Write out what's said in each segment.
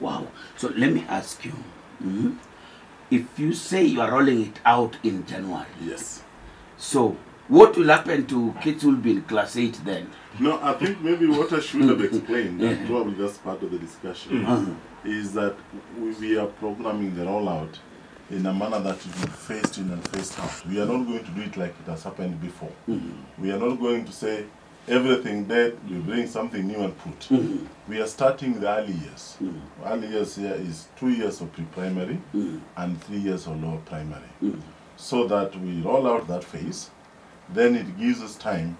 Wow. So let me ask you, if you say you are rolling it out in January, yes. So what will happen to kids who will be in class 8 then? No, I think maybe what I should have explained, and probably that's part of the discussion, is that we are programming the rollout in a manner that it will be phased in and phased out. We are not going to do it like it has happened before. We are not going to say everything dead, we bring something new and put. We are starting the early years. Early years here is 2 years of pre-primary and 3 years of lower primary. So that we roll out that phase, then it gives us time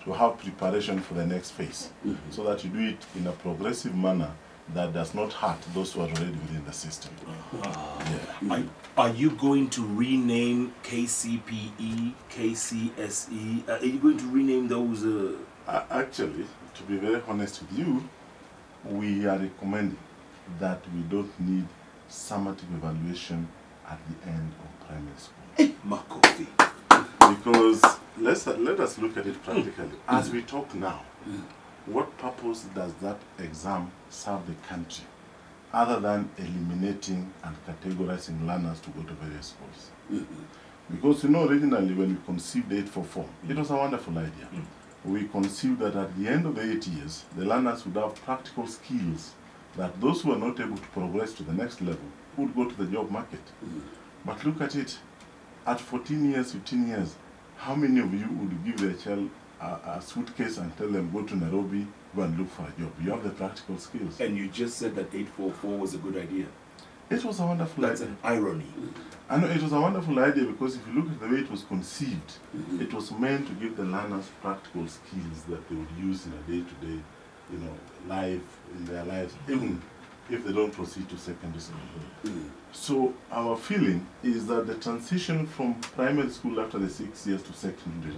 to have preparation for the next phase. So that you do it in a progressive manner that does not hurt those who are already within the system. Are you going to rename KCPE, KCSE? Are you going to rename those? Actually, to be very honest with you, we are recommending that we don't need summative evaluation at the end of primary school. Makofi. Because let us look at it practically. As we talk now, what purpose does that exam serve the country other than eliminating and categorizing learners to go to various schools? Because originally when we conceived 844, it was a wonderful idea. We conceived that at the end of the 8 years, the learners would have practical skills that those who are not able to progress to the next level would go to the job market. But look at it, at 14 years, 15 years, how many of you would give their child a suitcase and tell them, go to Nairobi, go and look for a job? You have the practical skills. And you just said that 844 was a good idea. It was a wonderful idea. That's an irony. I know it was a wonderful idea because if you look at the way it was conceived, it was meant to give the learners practical skills that they would use in a day-to-day, life, in their lives, even if they don't proceed to secondary school. So our feeling is that the transition from primary school after the 6 years to secondary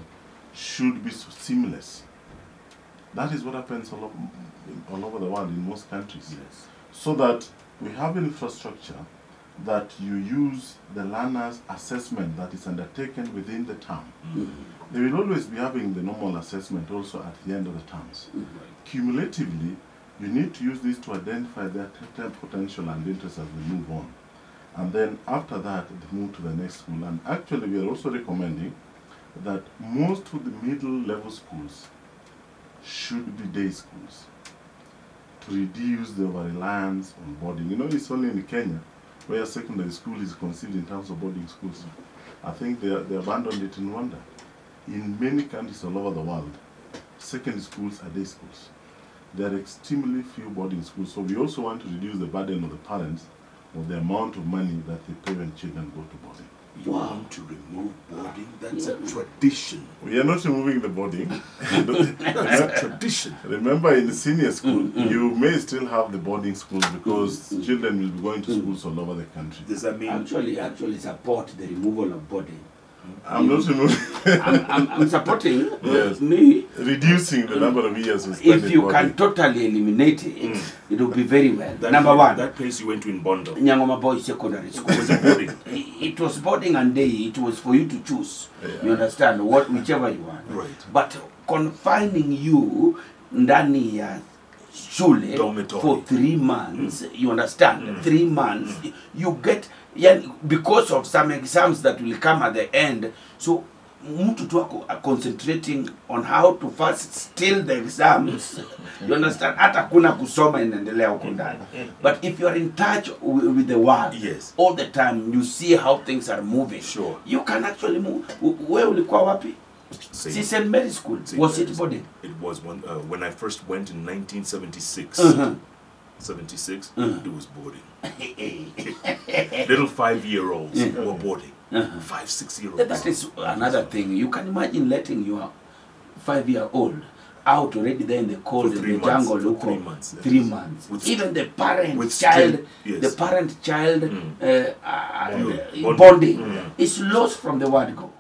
should be seamless. That is what happens all over the world in most countries. Yes. So that we have infrastructure that you use the learner's assessment that is undertaken within the term. They will always be having the normal assessment also at the end of the terms. Cumulatively, you need to use this to identify their potential and interest as they move on. And then after that, they move to the next school. And actually, we are also recommending that most of the middle level schools should be day schools to reduce the over-reliance on boarding. It's only in Kenya where secondary school is conceived in terms of boarding schools. I think they abandoned it in Rwanda. In many countries all over the world, secondary schools are day schools. There are extremely few boarding schools, so we also want to reduce the burden of the parents of the amount of money that they pay when children go to boarding. You want to remove boarding? That's a tradition. We are not removing the boarding. That's a tradition. Remember, in the senior school, you may still have the boarding schools because children will be going to schools all over the country. Does that mean actually support the removal of boarding? I'm not removing. I'm supporting me reducing the number of years we spend. If you can totally eliminate it, it will be very well. Number one, that place you went to in Bondo, Nyangoma Boys Secondary School, was boarding. It was boarding and day. It was for you to choose. You understand, whichever you want. Right. But confining you ndani ya shule for 3 months, you understand, 3 months, you get, because of some exams that will come at the end, so mtu tu concentrating on how to first steal the exams, you understand, hata kuna kusoma inaendelea huko ndani. But if you are in touch with the world, all the time, you see how things are moving, you can actually move. Where ulikuwa wapi? St. Mary's School. Was it boarding? It was when I first went in 1976. 76, it was boarding. Little 5-year-olds were boarding. 5, 6-year-olds. That is another thing. You can imagine letting your 5-year-old out already there in the cold, in the jungle, for 3 months. 3 months. Even the parent-child, bonding is lost from the word go.